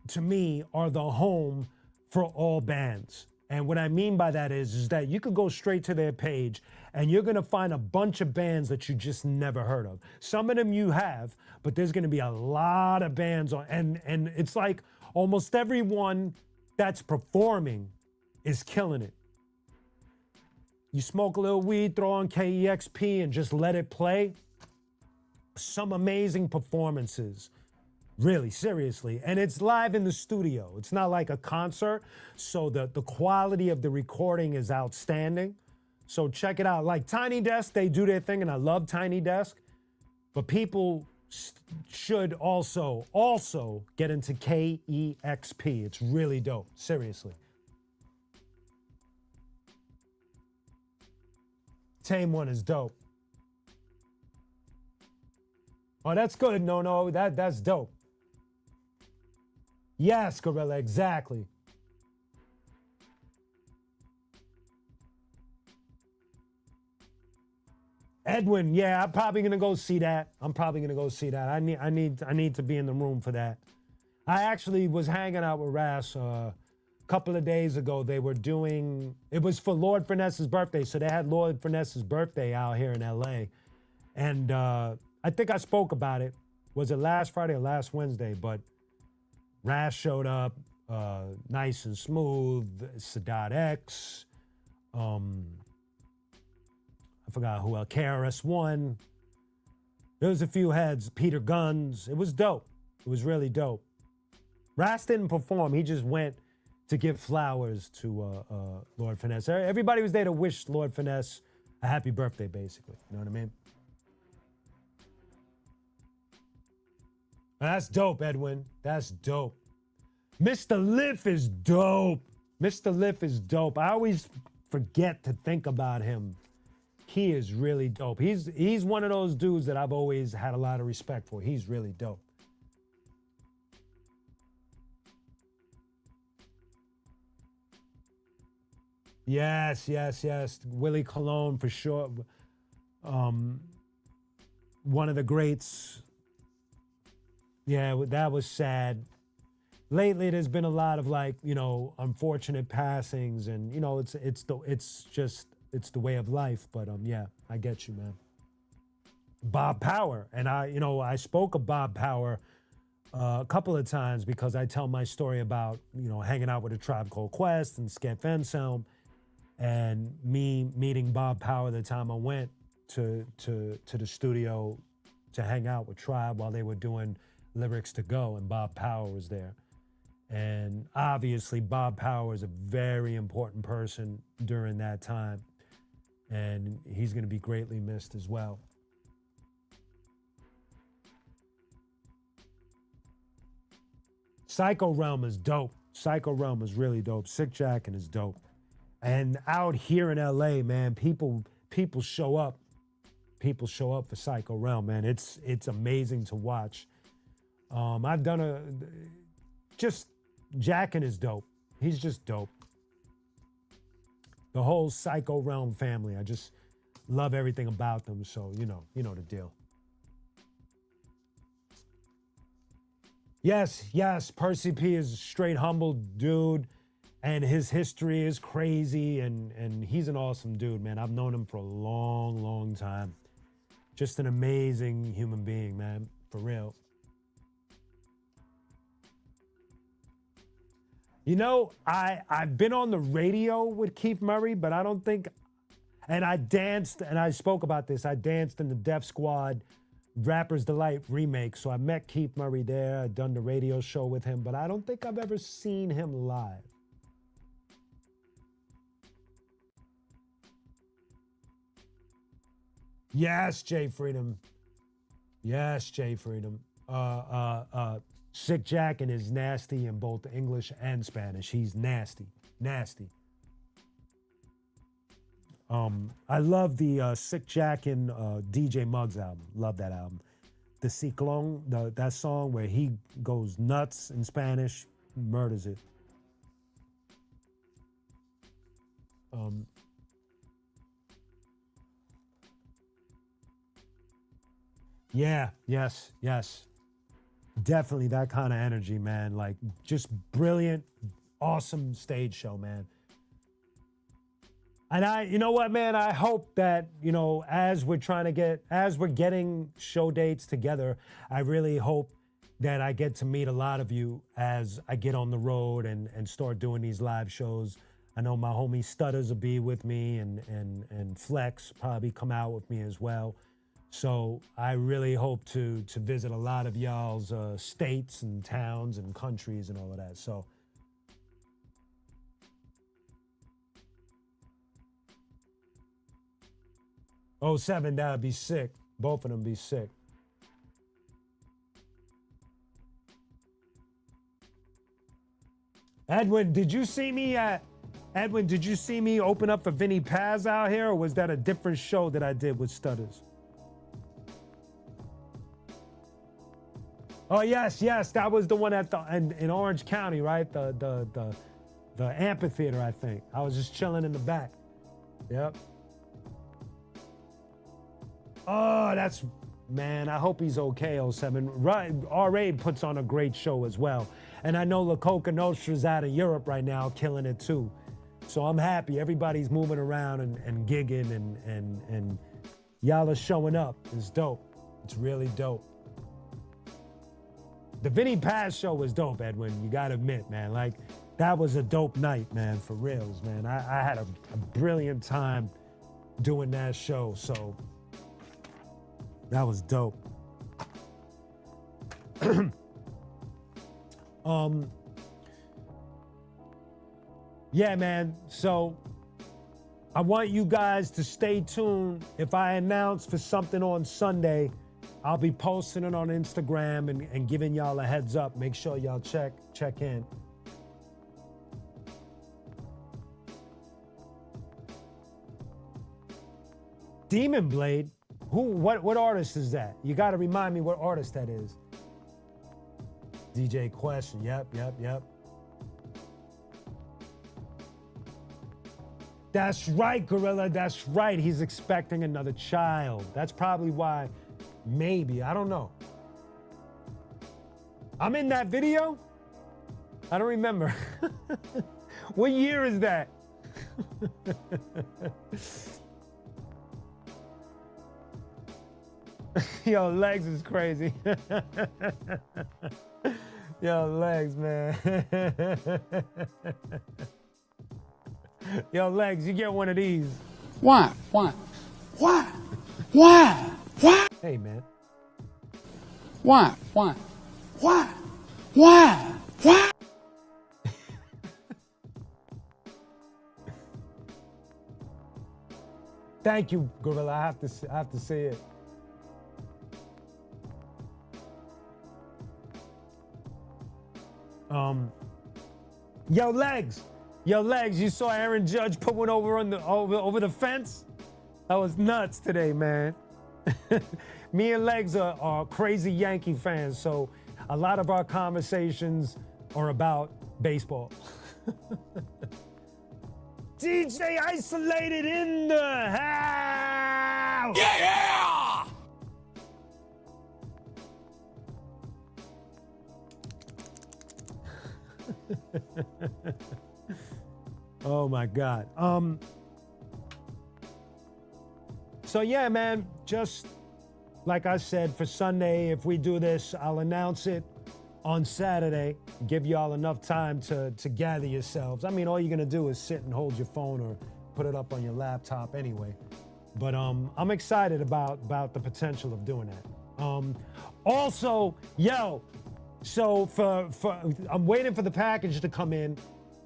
to me, are the home for all bands. And what I mean by that is that you could go straight to their page and you're gonna find a bunch of bands that you just never heard of. Some of them you have, but there's gonna be a lot of bands on, and it's like almost everyone that's performing is killing it. You smoke a little weed, throw on KEXP and just let it play. Some amazing performances. Really, seriously. And it's live in the studio. It's not like a concert. So the quality of the recording is outstanding. So check it out. Like Tiny Desk, they do their thing, and I love Tiny Desk. But people should also get into KEXP. It's really dope. Seriously. Tame One is dope. Oh, that's good. No, that's dope. Yes, Gorilla, exactly. Edwin, yeah, I'm probably gonna go see that. I need to be in the room for that. I actually was hanging out with Ras a couple of days ago. They were doing, it was for Lord Finesse's birthday, so they had Lord Finesse's birthday out here in LA. And I think I spoke about it. Was it last Friday or last Wednesday? But Ras showed up, nice and smooth. Sadat X. I forgot who else. KRS-One. There was a few heads. Peter Guns. It was dope. It was really dope. Ras didn't perform. He just went to give flowers to Lord Finesse. Everybody was there to wish Lord Finesse a happy birthday, basically. You know what I mean? That's dope, Edwin. That's dope. Mr. Liff is dope. Mr. Liff is dope. I always forget to think about him. He is really dope. He's one of those dudes that I've always had a lot of respect for. He's really dope. Yes. Willie Colon for sure. One of the greats. Yeah, that was sad. Lately, there's been a lot of unfortunate passings, and it's the way of life. But yeah, I get you, man. Bob Power, and I spoke of Bob Power a couple of times because I tell my story about hanging out with a Tribe Called Quest and Skep Anselm, and me meeting Bob Power the time I went to the studio to hang out with Tribe while they were doing Lyrics to Go, and Bob Power was there. And obviously, Bob Power is a very important person during that time. And he's going to be greatly missed as well. Psycho Realm is dope. Psycho Realm is really dope. Sick Jackin' is dope. And out here in LA, man, people show up. People show up for Psycho Realm, man. It's amazing to watch. I've done just Jackin' is dope. He's just dope. The whole Psycho Realm family, I just love everything about them. So you know the deal. Yes, Percy P is a straight humble dude, and his history is crazy, and he's an awesome dude, man. I've known him for a long time. Just an amazing human being, man, for real. You know, I've been on the radio with Keith Murray, but I don't think, and I danced, and I spoke about this, I danced in the Def Squad Rapper's Delight remake. So I met Keith Murray there. I'd done the radio show with him, but I don't think I've ever seen him live. Yes, Jay Freedom. Yes, Jay Freedom. Sick Jackin' is nasty in both English and Spanish. He's nasty. I love the Sick Jackin' DJ Muggs album. Love that album. The Ciclón, that song where he goes nuts in Spanish, murders it. Yes. Definitely that kind of energy, man. Like, just brilliant, awesome stage show, man. And you know what, man? I hope that, as we're getting show dates together, I really hope that I get to meet a lot of you as I get on the road and start doing these live shows. I know my homie Stutters will be with me, and Flex probably come out with me as well. So I really hope to visit a lot of y'all's states and towns and countries and all of that. So. Oh, 07, that'd be sick. Both of them be sick. Edwin, did you see me open up for Vinny Paz out here, or was that a different show that I did with Stutters? Oh yes, that was the one in Orange County, right? The amphitheater, I think. I was just chilling in the back. Yep. Oh, man, I hope he's okay, 07. RA puts on a great show as well. And I know La Coca Nostra's out of Europe right now, killing it too. So I'm happy. Everybody's moving around and gigging, and y'all are showing up. It's dope. It's really dope. The Vinny Paz show was dope, Edwin. You gotta admit, man. Like, that was a dope night, man, for reals, man. I had a brilliant time doing that show, so that was dope. Yeah, man. So I want you guys to stay tuned. If I announce for something on Sunday, I'll be posting it on Instagram and giving y'all a heads up. Make sure y'all check in. Demon Blade? What artist is that? You got to remind me what artist that is. DJ Question. Yep. That's right, Gorilla. That's right. He's expecting another child. That's probably why. Maybe. I don't know. I'm in that video? I don't remember. What year is that? Yo, Legs is crazy. Yo, Legs, man. Yo, Legs, you get one of these. Why? Hey, man. Why? Thank you, Gorilla. I have to say it. Yo, Legs. You saw Aaron Judge put one over on the over the fence? That was nuts today, man. Me and Legs are crazy Yankee fans, so a lot of our conversations are about baseball. DJ Isolated in the house! Yeah! Oh my God. So yeah, man, just like I said, for Sunday, if we do this, I'll announce it on Saturday, give y'all enough time to gather yourselves. I mean, all you're gonna do is sit and hold your phone or put it up on your laptop anyway. But I'm excited about the potential of doing that. Also, yo, so for I'm waiting for the package to come in.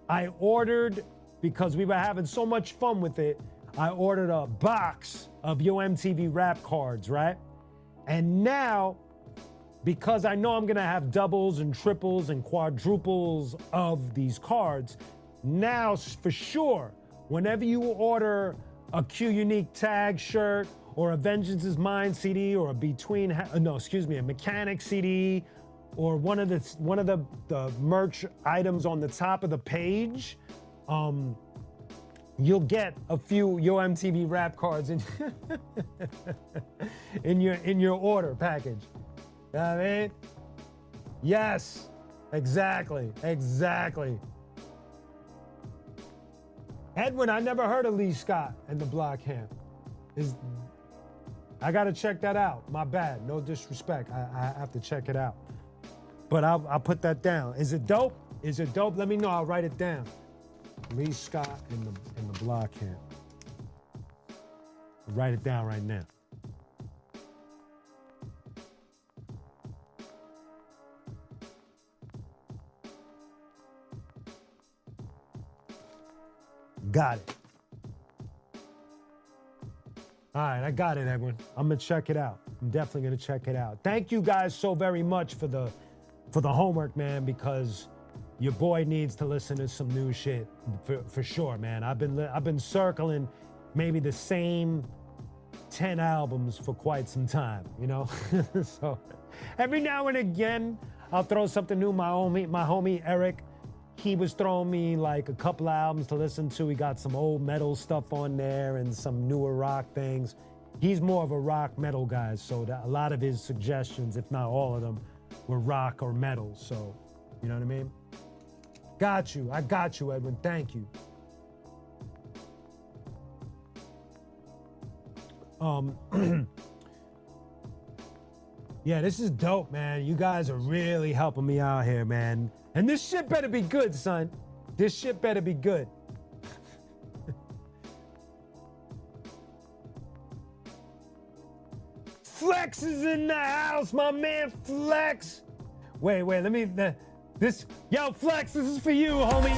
I ordered, because we were having so much fun with it, I ordered a box of Yo MTV rap cards, right? And now, because I know I'm gonna have doubles and triples and quadruples of these cards, now for sure, whenever you order a qunique tag shirt or a Vengeance is Mine CD or a a Mechanic CD or one of the merch items on the top of the page, you'll get a few Yo MTV rap cards in your order package. You know what I mean? Yes, exactly. Edwin, I never heard of Lee Scott and the Block Camp. I gotta check that out. My bad, no disrespect. I have to check it out. But I'll put that down. Is it dope? Let me know, I'll write it down. Lee Scott and the Block Camp. I'll write it down right now. Got it. All right, I got it, Edwin. I'm gonna check it out. I'm definitely gonna check it out. Thank you guys so very much for the homework, man, because your boy needs to listen to some new shit for sure, man. I've been circling maybe the same 10 albums for quite some time, you know? So every now and again, I'll throw something new. My homie Eric, he was throwing me like a couple of albums to listen to. He got some old metal stuff on there and some newer rock things. He's more of a rock metal guy, so a lot of his suggestions, if not all of them, were rock or metal. So, you know what I mean? Got you. I got you, Edwin. Thank you. Yeah, this is dope, man. You guys are really helping me out here, man. And this shit better be good, son. This shit better be good. Flex is in the house, my man Flex. Wait, let me, yo, Flex, this is for you, homie.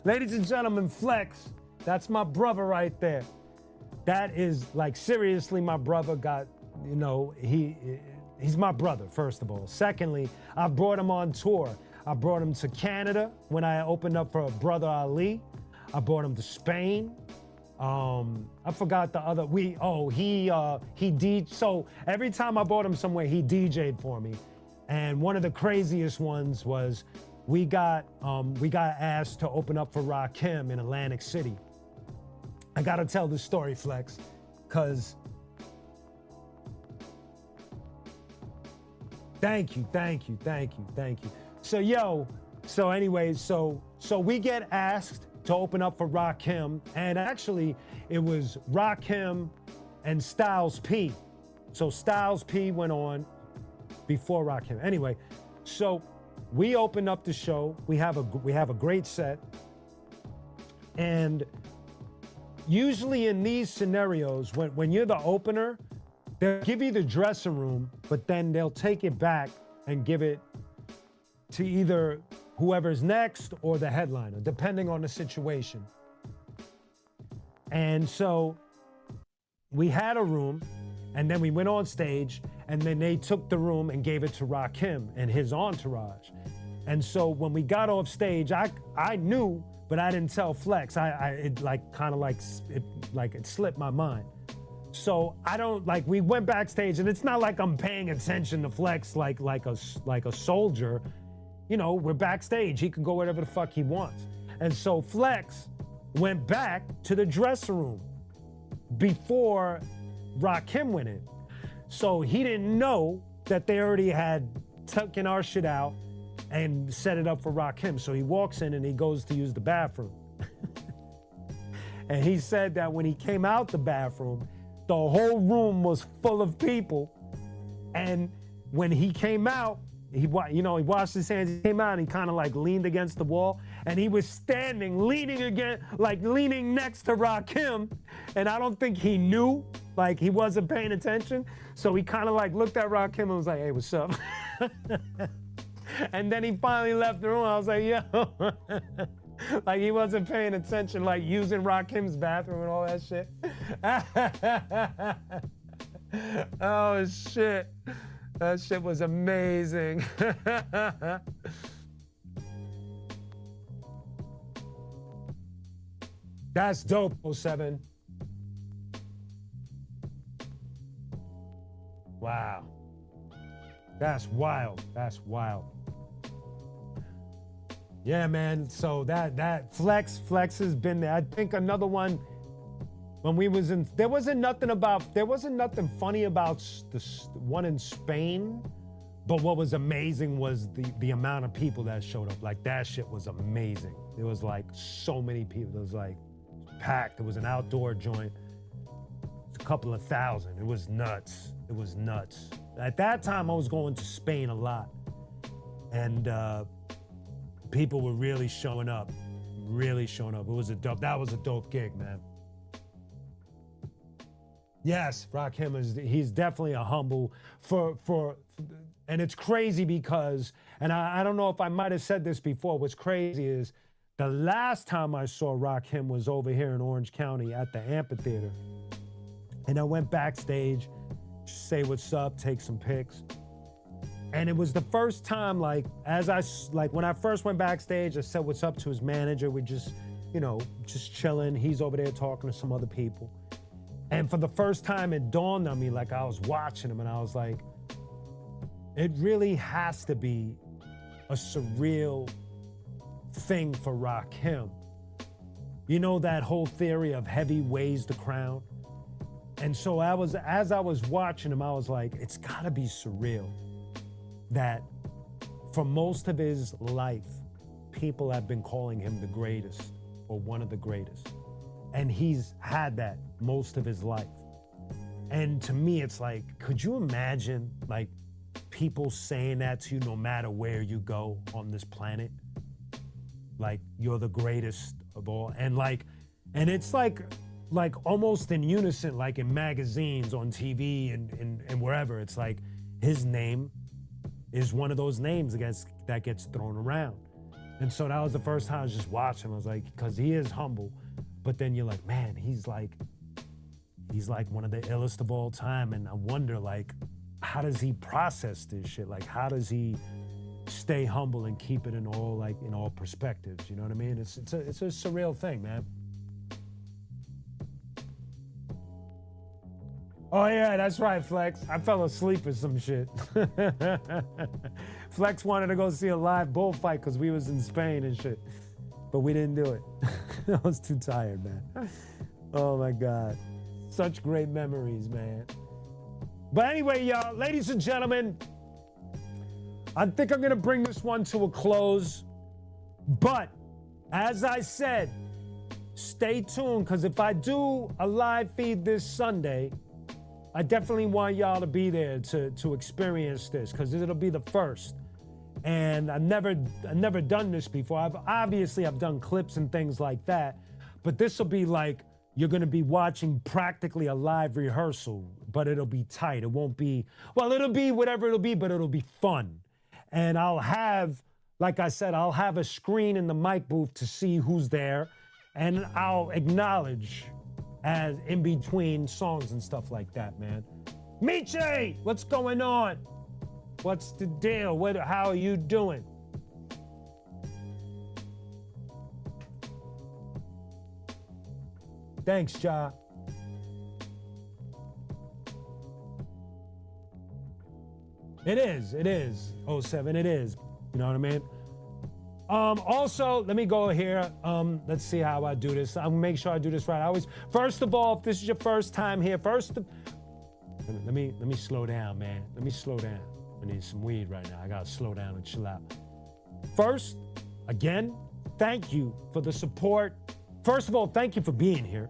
Ladies and gentlemen, Flex, that's my brother right there. That is, like, seriously, my brother got, you know, he's my brother, first of all. Secondly, I brought him on tour. I brought him to Canada when I opened up for Brother Ali. I brought him to Spain. I forgot the other, so every time I brought him somewhere, he DJ'd for me. And one of the craziest ones was we got asked to open up for Rakim in Atlantic City. I gotta tell this story, Flex, cause thank you. So anyways, so we get asked to open up for Rakim, and actually it was Rakim and Styles P. So Styles P went on before Rakim. Anyway, so we opened up the show. We have a great set, and usually in these scenarios, when you're the opener, they'll give you the dressing room, but then they'll take it back and give it to either whoever's next or the headliner, depending on the situation. And so we had a room, and then we went on stage, and then they took the room and gave it to Rakim and his entourage. And so when we got off stage, I knew, but I didn't tell Flex. It slipped my mind. So we went backstage, and it's not like I'm paying attention to Flex like a soldier. You know, we're backstage. He can go wherever the fuck he wants. And so Flex went back to the dressing room before Rakim went in. So he didn't know that they already had taken our shit out and set it up for Rakim. So he walks in and he goes to use the bathroom. And he said that when he came out the bathroom, the whole room was full of people. And when he came out, he washed his hands, he came out and he kind of like leaned against the wall, and he was standing, leaning next to Rakim. And I don't think he knew, like he wasn't paying attention. So he kind of like looked at Rakim and was like, hey, what's up? And then he finally left the room. I was like, yo, like he wasn't paying attention, like using Rakim's bathroom and all that shit. Oh shit. That shit was amazing. That's dope, 07. Wow. That's wild. That's wild. Yeah, man. So that Flex has been there. I think another one when we was in, there wasn't nothing funny about the one in Spain, but what was amazing was the amount of people that showed up. Like that shit was amazing. There was like so many people. It was like packed. It was an outdoor joint. It was a couple of thousand. It was nuts. It was nuts. At that time, I was going to Spain a lot, and people were really showing up. Really showing up. That was a dope gig, man. Yes, Rakim he's definitely a humble and it's crazy because, and I don't know if I might have said this before, what's crazy is the last time I saw Rakim was over here in Orange County at the amphitheater. And I went backstage, say what's up, take some pics. And it was the first time, when I first went backstage, I said what's up to his manager. We're just chilling. He's over there talking to some other people. And for the first time, it dawned on me, like I was watching him and I was like, it really has to be a surreal thing for Rakim. You know, that whole theory of heavy weighs the crown. And so as I was watching him, I was like, it's gotta be surreal that for most of his life, people have been calling him the greatest or one of the greatest. And he's had that most of his life. And to me, it's like, could you imagine like people saying that to you no matter where you go on this planet? Like, you're the greatest of all. And it's like almost in unison, like in magazines, on TV and wherever. It's like his name is one of those names that gets thrown around. And so that was the first time I was just watching. I was like, because he is humble. But then you're like, man, he's like one of the illest of all time. And I wonder, like, how does he process this shit? Like, how does he stay humble and keep it in all perspectives? You know what I mean? It's a surreal thing, man. Oh yeah, that's right, Flex. I fell asleep with some shit. Flex wanted to go see a live bullfight because we was in Spain and shit. But we didn't do it. I was too tired, man. Oh my God. Such great memories, man. But anyway, y'all, ladies and gentlemen, I think I'm gonna bring this one to a close. But as I said, stay tuned, because if I do a live feed this Sunday, I definitely want y'all to be there to experience this, because it'll be the first. And I've never done this before. I've done clips and things like that, but this will be like, you're gonna be watching practically a live rehearsal, but it'll be tight. It won't be, well, it'll be whatever it'll be, but it'll be fun. And I'll have like I said, I'll have a screen in the mic booth to see who's there, and I'll acknowledge as in between songs and stuff like that, man. Miche, what's going on? What's the deal? How are you doing? Thanks, Ja. It is. 07, it is. You know what I mean? Also, let me go here. Let's see how I do this. I'm gonna make sure I do this right. First of all, if this is your first time here, let me slow down, man. Let me slow down. I need some weed right now. I gotta slow down and chill out. First, again, thank you for the support. First of all, thank you for being here.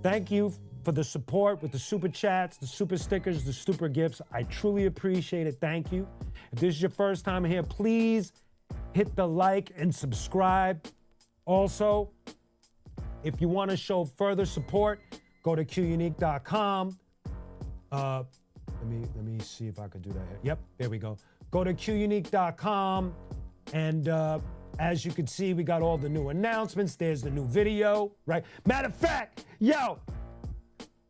Thank you for the support with the super chats, the super stickers, the super gifts. I truly appreciate it. Thank you. If this is your first time here, please hit the like and subscribe. Also, if you want to show further support, go to qunique.com. Let me see if I could do that here. Yep, there we go. Go to qunique.com, and as you can see, we got all the new announcements. There's the new video, right? Matter of fact, yo,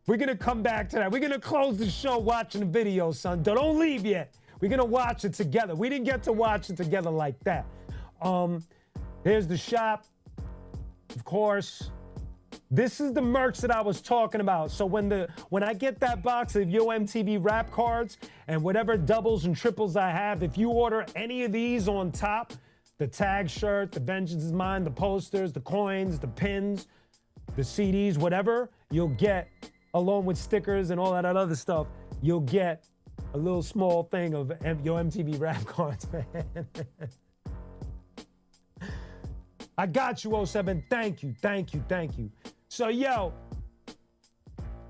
we're gonna come back to that. We're gonna close the show watching the video, son. Don't leave yet. We're gonna watch it together. We didn't get to watch it together like that. Here's the shop, of course. This is the merch that I was talking about. So when I get that box of Yo MTV rap cards and whatever doubles and triples I have, if you order any of these on top, the tag shirt, the Vengeance is Mine, the posters, the coins, the pins, the CDs, whatever, you'll get, along with stickers and all that other stuff, you'll get a little small thing of Yo MTV rap cards, man. I got you, 07. Thank you. So, yo,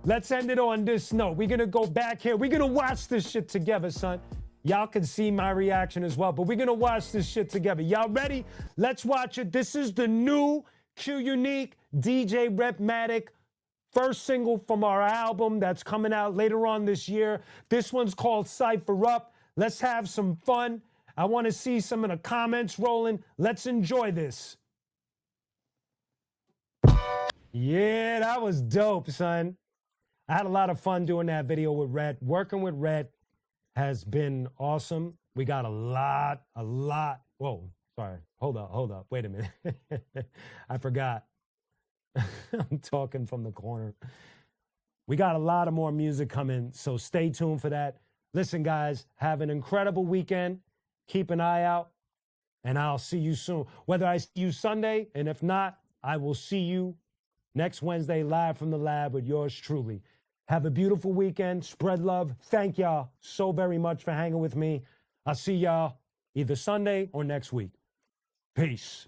let's end it on this note. We're gonna go back here. We're gonna watch this shit together, son. Y'all can see my reaction as well, but we're gonna watch this shit together. Y'all ready? Let's watch it. This is the new qunique DJ Repmatic first single from our album that's coming out later on this year. This one's called Cypher Up. Let's have some fun. I want to see some of the comments rolling. Let's enjoy this. Yeah, that was dope, son. I had a lot of fun doing that video with Red. Working with Red has been awesome. We got a lot. Whoa, sorry. Hold up. Wait a minute. I forgot. I'm talking from the corner. We got a lot of more music coming, so stay tuned for that. Listen, guys, have an incredible weekend. Keep an eye out, and I'll see you soon. Whether I see you Sunday, and if not, I will see you next Wednesday live from the lab with yours truly. Have a beautiful weekend. Spread love. Thank y'all so very much for hanging with me. I'll see y'all either Sunday or next week. Peace.